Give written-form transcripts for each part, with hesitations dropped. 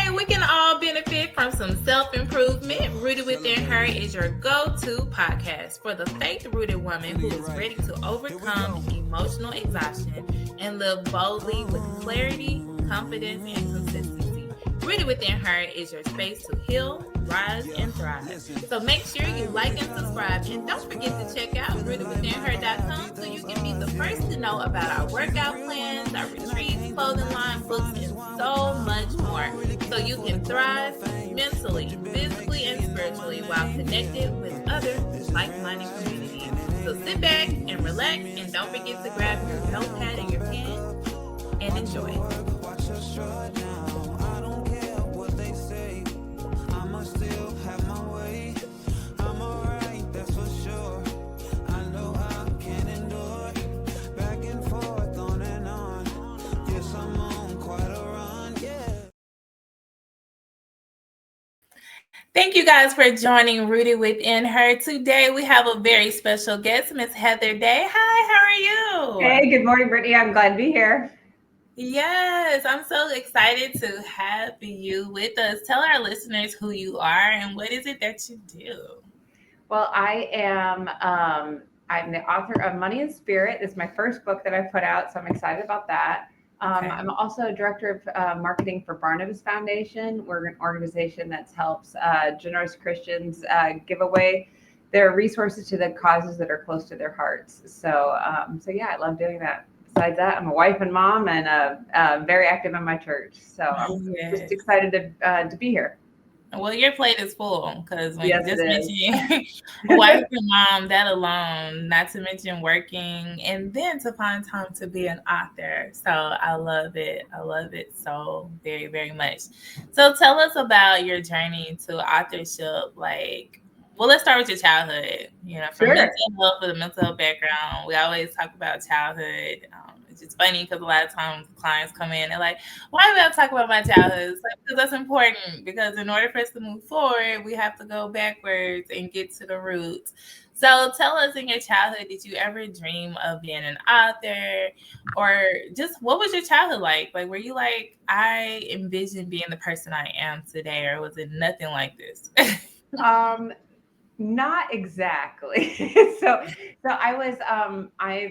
Hey, we can all benefit from some self-improvement. Rooted Within Her is your go-to podcast for the faith-rooted woman who is ready to overcome emotional exhaustion and live boldly with clarity, confidence, and consistency. Rooted Within Her is your space to heal, rise, and thrive. So make sure you like and subscribe, and don't forget to check out rootedwithinher.com so you can be the first to know about our workout plans, our retreats, clothing line, books, and so much more. So you can thrive mentally, physically, and spiritually while connected with other like-minded communities. So sit back and relax, and don't forget to grab your notepad and your pen and enjoy. Thank you guys for joining Rooted Within Her. Today we have a very special guest, Miss Heather Day. Hi, how are you? Hey, good morning, Brittany. I'm glad to be here. Yes, I'm so excited to have you with us. Tell our listeners who you are and what is it that you do? Well, I'm the author of Money and Spirit. It's my first book that I put out, so I'm excited about that. Okay. I'm also director of marketing for Barnabas Foundation. We're an organization that helps generous Christians give away their resources to the causes that are close to their hearts. So yeah, I love doing that. Besides that, I'm a wife and mom, and very active in my church. So I'm just excited to be here. Well, your plate is full because when Yes, you just mentioned wife and mom, that alone, not to mention working, and then to find time to be an author. So I love it. I love it so very, very much. So tell us about your journey to authorship. Well, let's start with your childhood. From Sure. mental health, for the mental health background, we always talk about childhood. It's just funny because a lot of times clients come in, they're like, why do we have to talk about my childhood? It's like, because that's important. Because in order for us to move forward, we have to go backwards and get to the roots. So tell us, in your childhood, did you ever dream of being an author? Or just what was your childhood like? Like, were you like, I envision being the person I am today? Or was it nothing like this? Not exactly. So I was,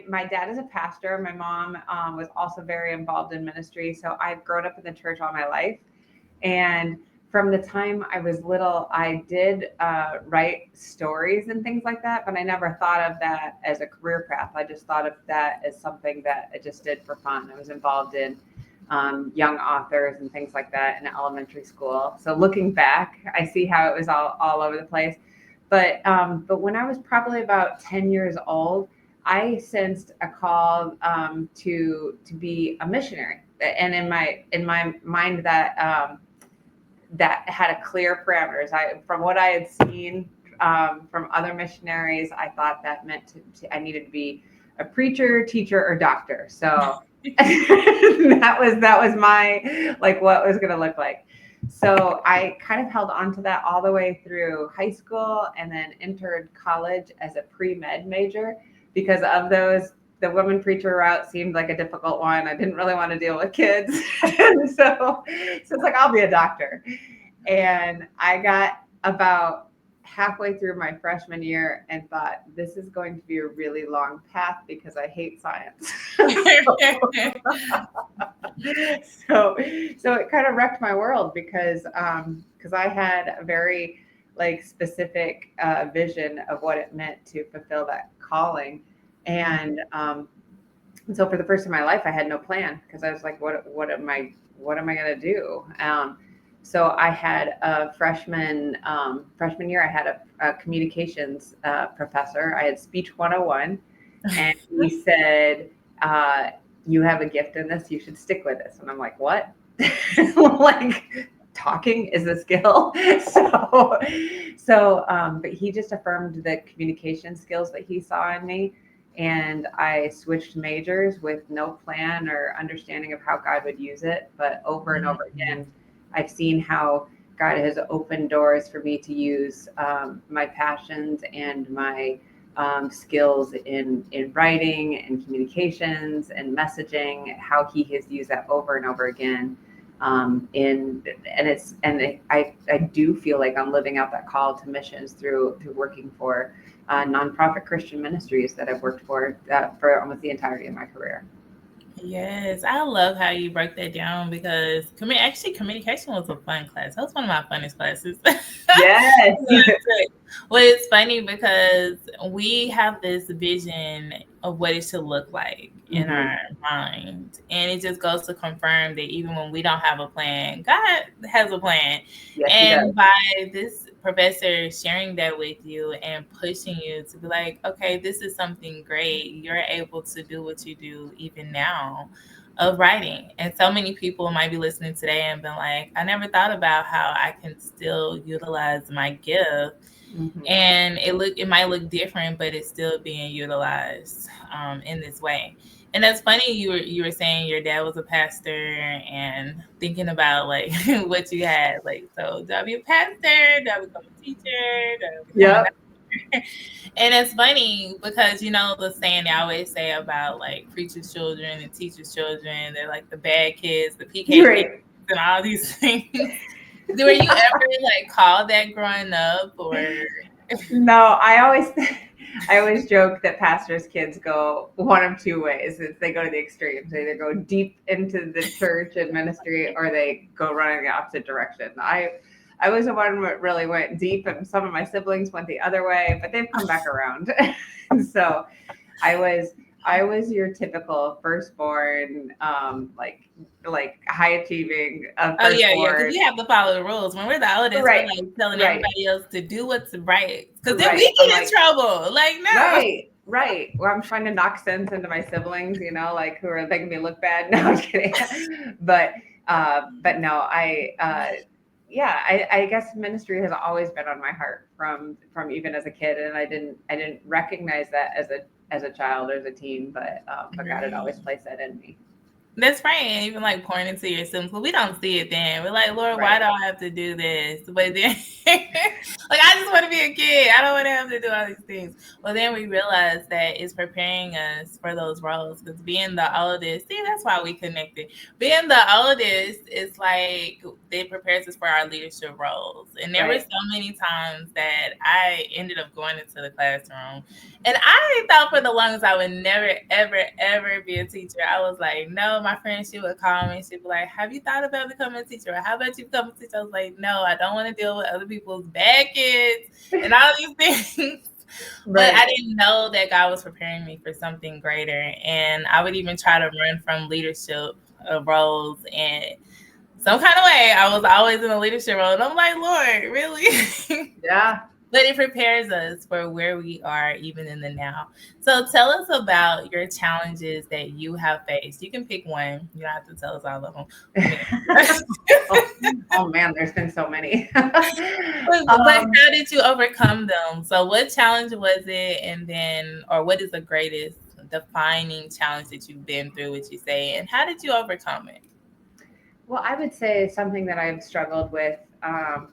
my dad is a pastor. My mom was also very involved in ministry. So I've grown up in the church all my life. And from the time I was little, I did write stories and things like that, but I never thought of that as a career path. I just thought of that as something that I just did for fun. I was involved in young authors and things like that in elementary school. So looking back, I see how it was all over the place. But when I was probably about 10 years old, I sensed a call to be a missionary, and in my mind that had a clear parameters. From what I had seen from other missionaries, I thought that meant I needed to be a preacher, teacher, or doctor. So that was my what was going to look like. So I kind of held on to that all the way through high school, and then entered college as a pre-med major because of those. The woman preacher route seemed like a difficult one. I didn't really want to deal with kids. And so it's like, I'll be a doctor. And I got about halfway through my freshman year and thought, this is going to be a really long path because I hate science. So it kind of wrecked my world because I had a very specific vision of what it meant to fulfill that calling. And so for the first time in my life, I had no plan because I was like, what am I going to do? So I had a freshman year, I had a communications professor. I had speech 101, and he said, you have a gift in this, you should stick with this. And I'm like, what? Talking is a skill. But he just affirmed the communication skills that he saw in me. And I switched majors with no plan or understanding of how God would use it. But over and over again, I've seen how God has opened doors for me to use my passions and my skills in writing and communications and messaging, how he has used that over and over again I do feel like I'm living out that call to missions through working for nonprofit Christian ministries that I've worked for almost the entirety of my career. Yes, I love how you broke that down because communication was a fun class. That was one of my funnest classes. Yes. Well, it's funny because we have this vision of what it should look like in our mind. And it just goes to confirm that even when we don't have a plan, God has a plan. Yes, and by this professor sharing that with you and pushing you to be like, okay, this is something great. You're able to do what you do even now of writing. And so many people might be listening today and been like, I never thought about how I can still utilize my gift. And it might look different, but it's still being utilized in this way. And that's funny. You were saying your dad was a pastor and thinking about like what you had. Like, so do I be a pastor? Do I become a teacher? Do I become a and it's funny because the saying they always say about like preachers' children and teachers' children, they're like the bad kids, the PK kids, and all these things. Were you ever like called that growing up, or? No, I always joke that pastors' kids go one of two ways. They go to the extremes. They either go deep into the church and ministry, or they go running the opposite direction. I was the one that really went deep, and some of my siblings went the other way, but they've come back around. So I was your typical firstborn, like high achieving. Oh yeah, because we have to follow the rules. When we're the oldest, we're like telling everybody else to do what's right, because then we get in trouble. Like no, right. Well, I'm trying to knock sense into my siblings, like who are making me look bad. No, I'm kidding. But no, I guess ministry has always been on my heart from even as a kid, and I didn't recognize that as a child or as a teen, but God had always placed that in me. That's right. And even like pouring into your siblings, we don't see it then. We're like, Lord, why do I have to do this? But then, like, I just want to be a kid. I don't want to have to do all these things. Well, then we realize that it's preparing us for those roles. Because being the oldest, that's why we connected. Being the oldest is like, it prepares us for our leadership roles. And there were so many times that I ended up going into the classroom. And I thought for the longest I would never, ever, ever be a teacher. I was like, no, my friend, she would call me. She'd be like, have you thought about becoming a teacher? Or how about you become a teacher? I was like, no, I don't want to deal with other people's bad kids and all these things. But I didn't know that God was preparing me for something greater. And I would even try to run from leadership roles. And some kind of way, I was always in a leadership role. And I'm like, Lord, really? Yeah. But it prepares us for where we are even in the now. So tell us about your challenges that you have faced. You can pick one. You don't have to tell us all of them. oh man, there's been so many. But how did you overcome them? So what challenge was it? And then, or what is the greatest defining challenge that you've been through, would you say? And how did you overcome it? Well, I would say something that I've struggled with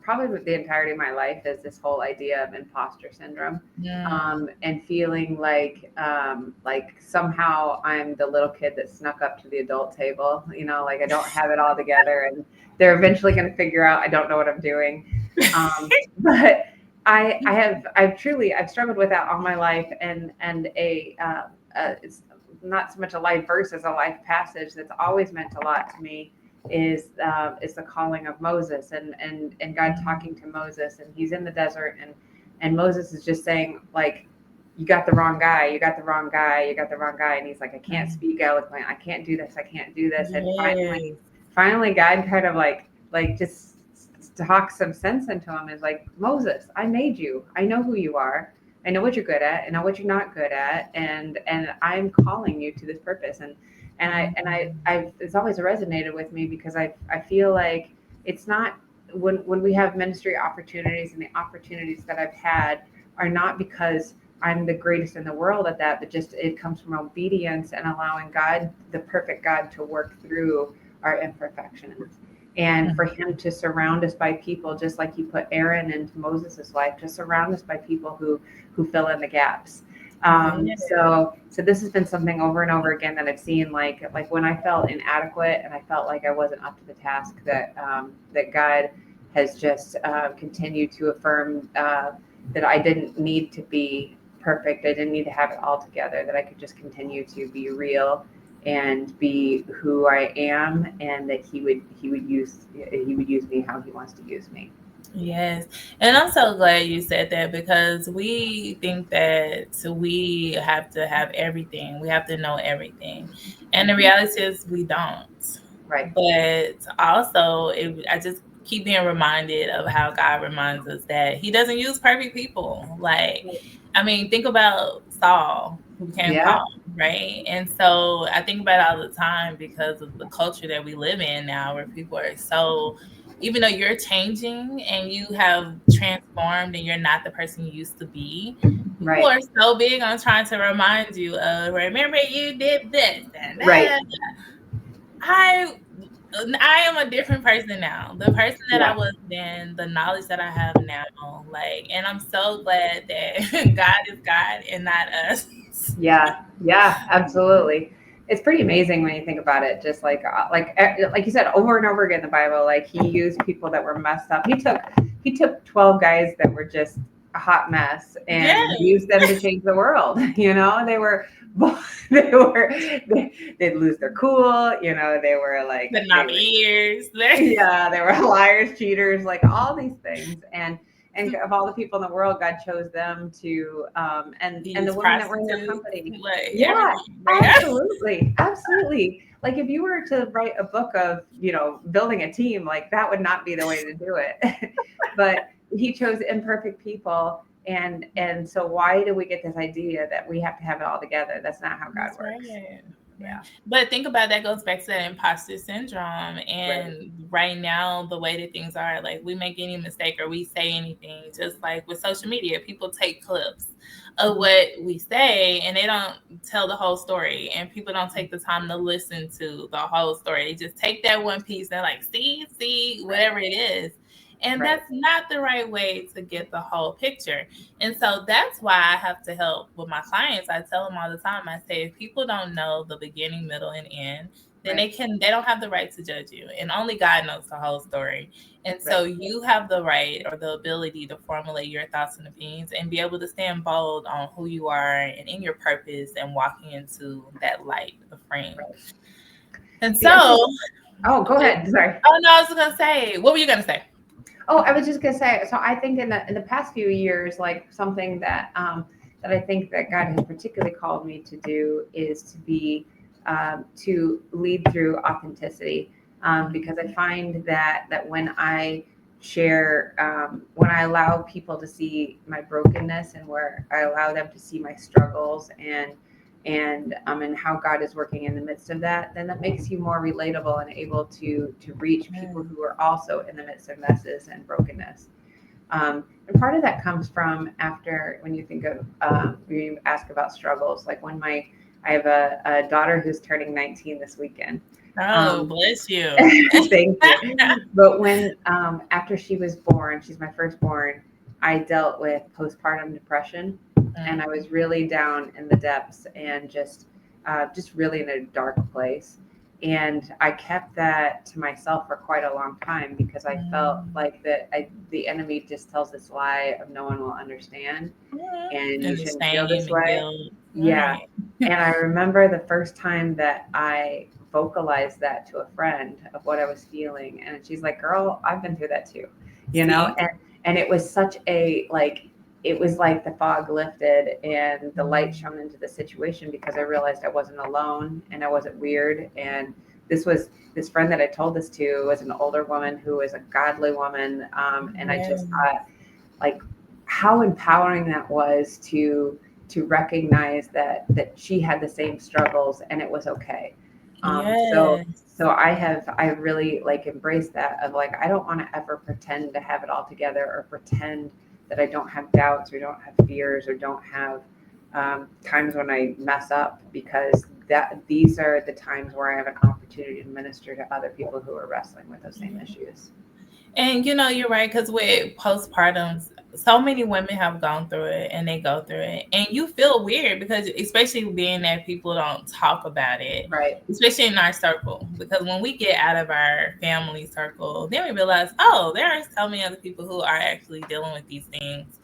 probably with the entirety of my life is this whole idea of imposter syndrome, and feeling like somehow I'm the little kid that snuck up to the adult table, like I don't have it all together, and they're eventually going to figure out I don't know what I'm doing. But I've struggled with that all my life, and it's not so much a life verse as a life passage that's always meant a lot to me. Is the calling of Moses and God talking to Moses, and he's in the desert, and Moses is just saying, like, you got the wrong guy, and he's like, I can't speak eloquent, I can't do this, and finally God kind of like just talks some sense into him, is like, Moses, I made you, I know who you are, I know what you're good at, I know what you're not good at, and I'm calling you to this purpose. And I it's always resonated with me, because I feel like it's not, when we have ministry opportunities, and the opportunities that I've had are not because I'm the greatest in the world at that, but just it comes from obedience and allowing God, the perfect God, to work through our imperfections, and for him to surround us by people, just like he put Aaron into Moses's life, to surround us by people who fill in the gaps. So this has been something over and over again that I've seen, like when I felt inadequate and I felt like I wasn't up to the task, that God has just continued to affirm that I didn't need to be perfect. I didn't need to have it all together, that I could just continue to be real and be who I am, and that he would use me how he wants to use me. Yes. And I'm so glad you said that, because we think that we have to have everything. We have to know everything. And the reality is we don't. Right. But also, I just keep being reminded of how God reminds us that he doesn't use perfect people. Like, I mean, think about Saul, who became Yeah. Paul, right? And so I think about it all the time because of the culture that we live in now, where people are so, even though you're changing and you have transformed and you're not the person you used to be, people Right. are so big on trying to remind you of, remember you did this and Right. that. I am a different person now. The person that I Yeah. was then, the knowledge that I have now, like, and I'm so glad that God is God and not us. Yeah, yeah, absolutely. It's pretty amazing when you think about it. Just like you said, over and over again in the Bible, like he used people that were messed up. He took 12 guys that were just a hot mess and Yes. used them to change the world. They were they were they'd lose their cool. They were like The knobbly ears. yeah, they were liars, cheaters, like all these things. And of all the people in the world, God chose them to and the These women that were in their prostitutes, company. like Yeah, everything. Right? absolutely. Like if you were to write a book of, building a team, like that would not be the way to do it. But he chose imperfect people. And so why do we get this idea that we have to have it all together? That's not how God That's works. right. Yeah. But think about that, goes back to that imposter syndrome. Right. And right now, the way that things are, like we make any mistake or we say anything, just like with social media, people take clips of what we say and they don't tell the whole story. And people don't take the time to listen to the whole story. They just take that one piece and like, see, whatever it is. And Right. that's not the right way to get the whole picture. And so that's why I have to help with my clients. I tell them all the time, I say, if people don't know the beginning, middle, and end, then Right. they don't have the right to judge you. And only God knows the whole story. And so Right. you have the right or the ability to formulate your thoughts and opinions and be able to stand bold on who you are and in your purpose and walking into that light of frame. Right. And The so, other Oh, go ahead. Sorry. oh no, I was gonna say, what were you gonna say? Oh, I was just gonna say. So I think in the past few years, like something that I think that God has particularly called me to do is to lead through authenticity, because I find that when I share, when I allow people to see my brokenness and where I allow them to see my struggles and how God is working in the midst of that, then that makes you more relatable and able to reach people who are also in the midst of messes and brokenness. And part of that comes from after when you think of when you ask about struggles, like I have a daughter who's turning 19 this weekend. Oh, bless you. Thank you. But when after she was born, she's my firstborn, I dealt with postpartum depression, and I was really down in the depths and just really in a dark place. And I kept that to myself for quite a long time because I felt like the enemy just tells this lie of no one will understand and you And the shouldn't feel this shame and way. guilt. Yeah. Right. And I remember the first time that I vocalized that to a friend of what I was feeling. And she's like, girl, I've been through that too, See? and it was such it was like the fog lifted and the light shone into the situation because I realized I wasn't alone and I wasn't weird. And this friend that I told this to was an older woman who was a godly woman. And I just thought like how empowering that was to recognize that she had the same struggles and it was okay. So Yes. I really like embraced that of like, I don't want to ever pretend to have it all together or pretend that I don't have doubts or don't have fears or don't have times when I mess up, because these are the times where I have an opportunity to minister to other people who are wrestling with those same issues. And you're right, because with postpartum, so many women have gone through it and they go through it. And you feel weird because, especially being that people don't talk about it, Right. especially in our circle. Because when we get out of our family circle, then we realize, oh, there are so many other people who are actually dealing with these things.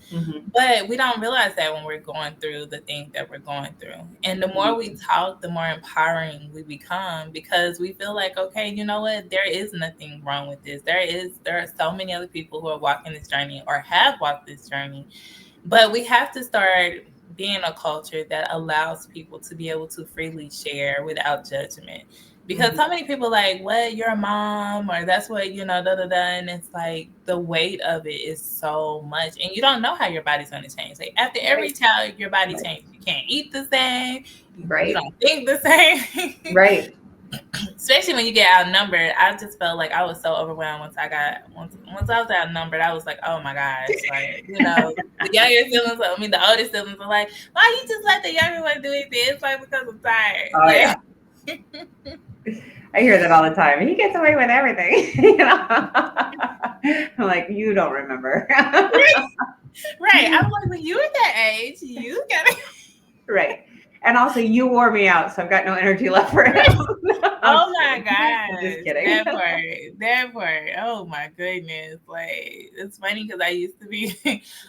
But we don't realize that when we're going through the things that we're going through. And the more we talk, the more empowering we become, because we feel like, okay, you know what? There is nothing wrong with this. There are so many other people who are walking this journey or have walked this journey. But we have to start being a culture that allows people to be able to freely share without judgment. Because so many people like, what, you're a mom, or that's what, da da da. And it's like the weight of it is so much. And you don't know how your body's going to change. Like after every child, your body changes. You can't eat the same. You don't think the same. Right. Especially when you get outnumbered. I just felt like I was so overwhelmed once I was outnumbered. I was like, oh my gosh, like, the younger siblings, the older siblings are like, why you just let the younger one do it? It's like, because I'm tired. Oh, yeah. I hear that all the time. He gets away with everything. I'm like, you don't remember. Right. I'm like, when you were that age, you got it. Right. And also, you wore me out, so I've got no energy left for him. Oh my gosh. Just kidding. That part. Oh my goodness. Like, it's funny because I used to be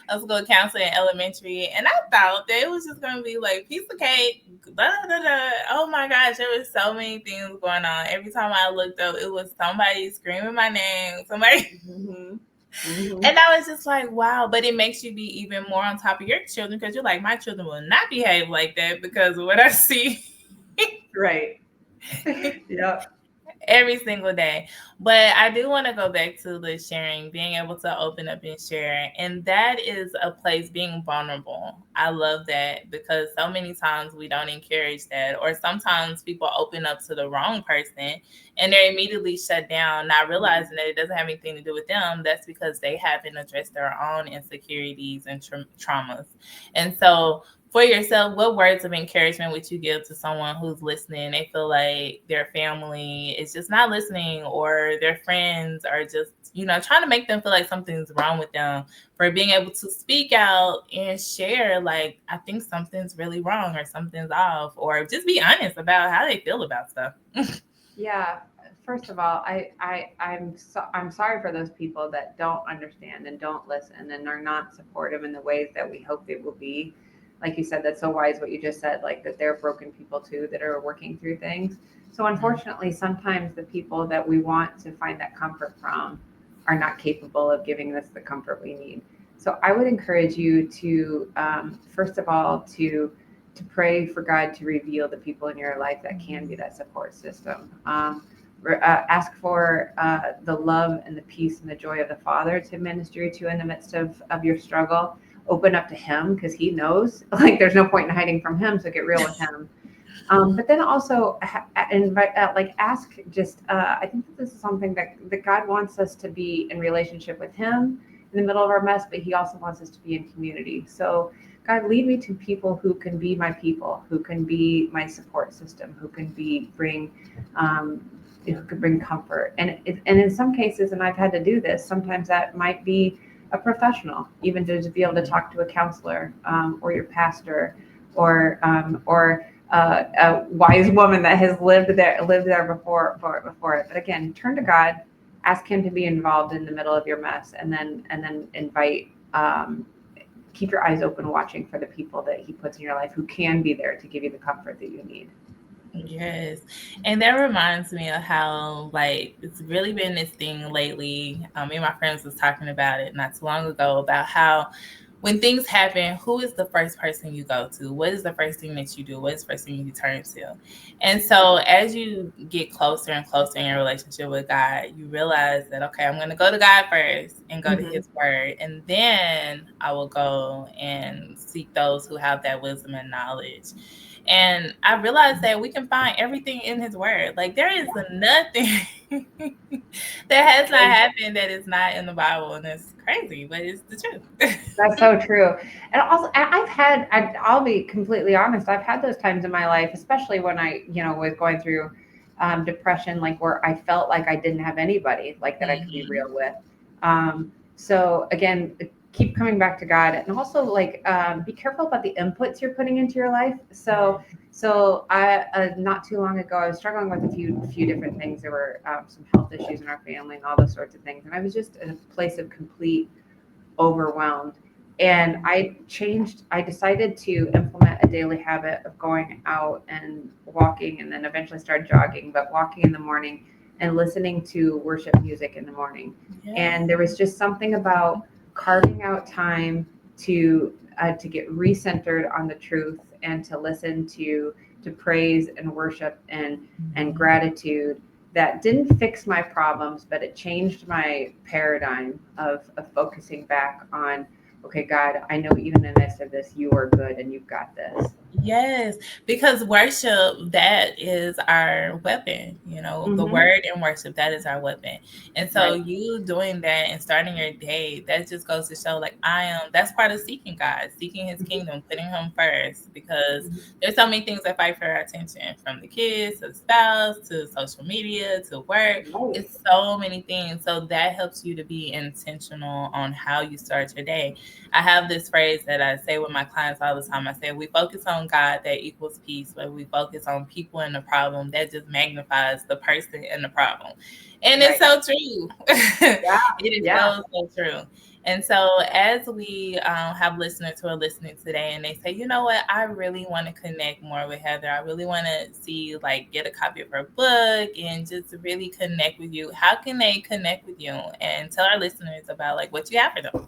a school counselor in elementary, and I thought that it was just going to be like piece of cake. Blah, blah, blah. Oh my gosh. There was so many things going on. Every time I looked up, it was somebody screaming my name. Somebody. And I was just like, wow, but it makes you be even more on top of your children, because you're like, my children will not behave like that because of what I see. Right. Yep. Every single day. But I do want to go back to the sharing, being able to open up and share. And that is a place, being vulnerable. I love that, because so many times we don't encourage that. Or sometimes people open up to the wrong person and they're immediately shut down, not realizing that it doesn't have anything to do with them. That's because they haven't addressed their own insecurities and traumas. And so for yourself, what words of encouragement would you give to someone who's listening? They feel like their family is just not listening, or their friends are just, trying to make them feel like something's wrong with them, for being able to speak out and share, like, I think something's really wrong or something's off, or just be honest about how they feel about stuff. Yeah. First of all, I'm sorry for those people that don't understand and don't listen and are not supportive in the ways that we hope they will be. Like you said, that's so wise what you just said, like that they're broken people too that are working through things. So unfortunately, sometimes the people that we want to find that comfort from are not capable of giving us the comfort we need. So I would encourage you to, first of all, to pray for God to reveal the people in your life that can be that support system. Ask for the love and the peace and the joy of the Father to minister to in the midst of your struggle. Open up to him, because he knows, like, there's no point in hiding from him. So get real with him. But then also invite, ask just, I think that this is something that God wants us to be in relationship with him in the middle of our mess, but he also wants us to be in community. So God, lead me to people who can be my people, who can be my support system, who can bring comfort. And in some cases, and I've had to do this, sometimes that might be a professional, even to be able to talk to a counselor, or your pastor, or a wise woman that has lived there before it. But again, turn to God, ask him to be involved in the middle of your mess, and then invite, keep your eyes open, watching for the people that he puts in your life who can be there to give you the comfort that you need. Yes. And that reminds me of how, like, it's really been this thing lately. Me and my friends was talking about it not too long ago, about how when things happen, who is the first person you go to? What is the first thing that you do? What is the first thing you turn to? And so as you get closer and closer in your relationship with God, you realize that, okay, I'm going to go to God first and go to his word. And then I will go and seek those who have that wisdom and knowledge. And I realized that we can find everything in his word. Like, there is nothing that has not happened that is not in the Bible. And it's crazy, but it's the truth. That's so true. And also, I'll be completely honest, I've had those times in my life, especially when I, was going through depression, like where I felt like I didn't have anybody like that I could be real with. So again, keep coming back to God, and also like be careful about the inputs you're putting into your life. So I not too long ago I was struggling with a few different things. There were some health issues in our family and all those sorts of things, and I was just in a place of complete overwhelmed. And I decided to implement a daily habit of going out and walking, and then eventually started jogging, but walking in the morning and listening to worship music in the morning. Yeah. And there was just something about carving out time to get recentered on the truth and to listen to praise and worship and gratitude that didn't fix my problems, but it changed my paradigm of focusing back on, okay, God, I know even in the midst of this, you are good and you've got this. Yes, because worship, that is our weapon, the word and worship, that is our weapon. And so you doing that and starting your day, that just goes to show like that's part of seeking God, seeking his kingdom, putting him first, because there's so many things that fight for our attention, from the kids to the spouse to social media to work. It's so many things. So that helps you to be intentional on how you start your day. I have this phrase that I say with my clients all the time. I say, we focus on God, that equals peace, but we focus on people and the problem, that just magnifies the person and the problem. And it's so true. It is so true. And so as we have listeners who are listening today and they say, you know what, I really want to connect more with Heather. I really want to see, like, get a copy of her book and just really connect with you. How can they connect with you? And tell our listeners about like what you have for them.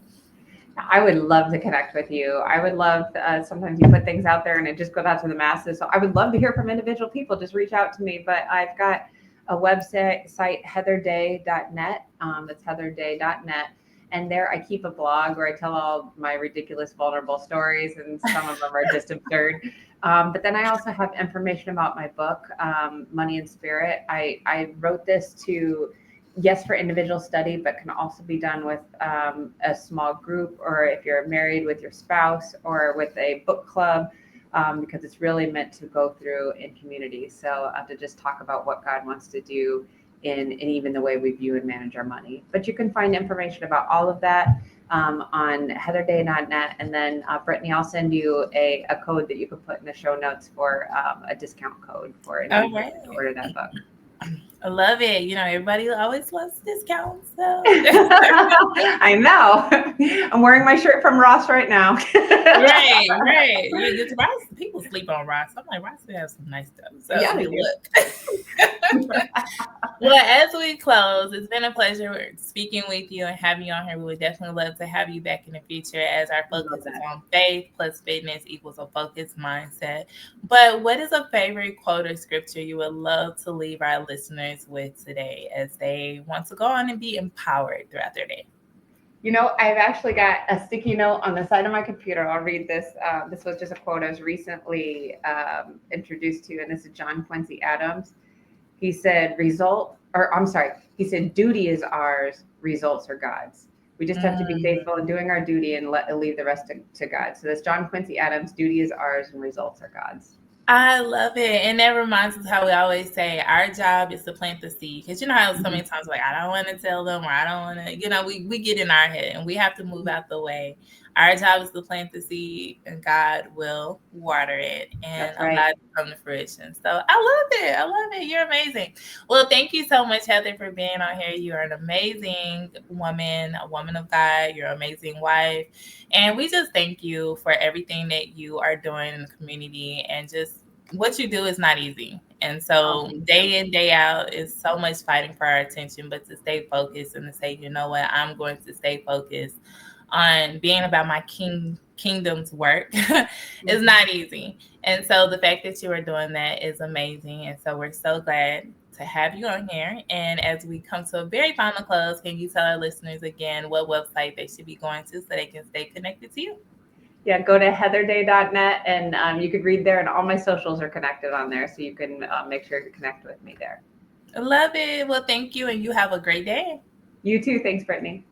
I would love to connect with you. I would love, sometimes you put things out there and it just goes out to the masses. So I would love to hear from individual people. Just reach out to me. But I've got a website, heatherday.net. That's heatherday.net. And there I keep a blog where I tell all my ridiculous, vulnerable stories, and some of them are just absurd. But then I also have information about my book, Money and Spirit. I wrote this for individual study, but can also be done with a small group, or if you're married, with your spouse, or with a book club, because it's really meant to go through in community. So to just talk about what God wants to do in even the way we view and manage our money. But you can find information about all of that on heatherday.net. And then Brittany, I'll send you a code that you can put in the show notes for a discount code for anyone to order that book. I love it. Everybody always wants discounts. So. I know. I'm wearing my shirt from Ross right now. Right. Yeah, Ross, people sleep on Ross. I'm like, Ross has some nice stuff. So yeah, look. Well, as we close, it's been a pleasure speaking with you and having you on here. We would definitely love to have you back in the future, as our focus is on faith plus fitness equals a focused mindset. But what is a favorite quote or scripture you would love to leave our listeners with today as they want to go on and be empowered throughout their day? I've actually got a sticky note on the side of my computer. I'll read this. This was just a quote I was recently introduced to, and this is John Quincy Adams. He said, he said, duty is ours, results are God's. We just have to be faithful in doing our duty and leave the rest to God. So that's John Quincy Adams, duty is ours and results are God's. I love it. And that reminds us how we always say our job is to plant the seed. Because how so many times like, I don't want to tell them, or I don't want to, we get in our head and we have to move out the way. Our job is to plant the seed and God will water it and allow it to come to fruition. So I love it. You're amazing. Well, thank you so much, Heather, for being on here. You are an amazing woman, a woman of God. You're an amazing wife. And we just thank you for everything that you are doing in the community, and just what you do is not easy. And so day in, day out is so much fighting for our attention, but to stay focused and to say, you know what, I'm going to stay focused on being about my kingdom's work is not easy. And so the fact that you are doing that is amazing. And so we're so glad to have you on here. And as we come to a very final close, can you tell our listeners again what website they should be going to so they can stay connected to you? Yeah, go to heatherday.net, and you could read there, and all my socials are connected on there, so you can make sure to connect with me there. I love it. Well, thank you, and you have a great day. You too. Thanks, Brittany.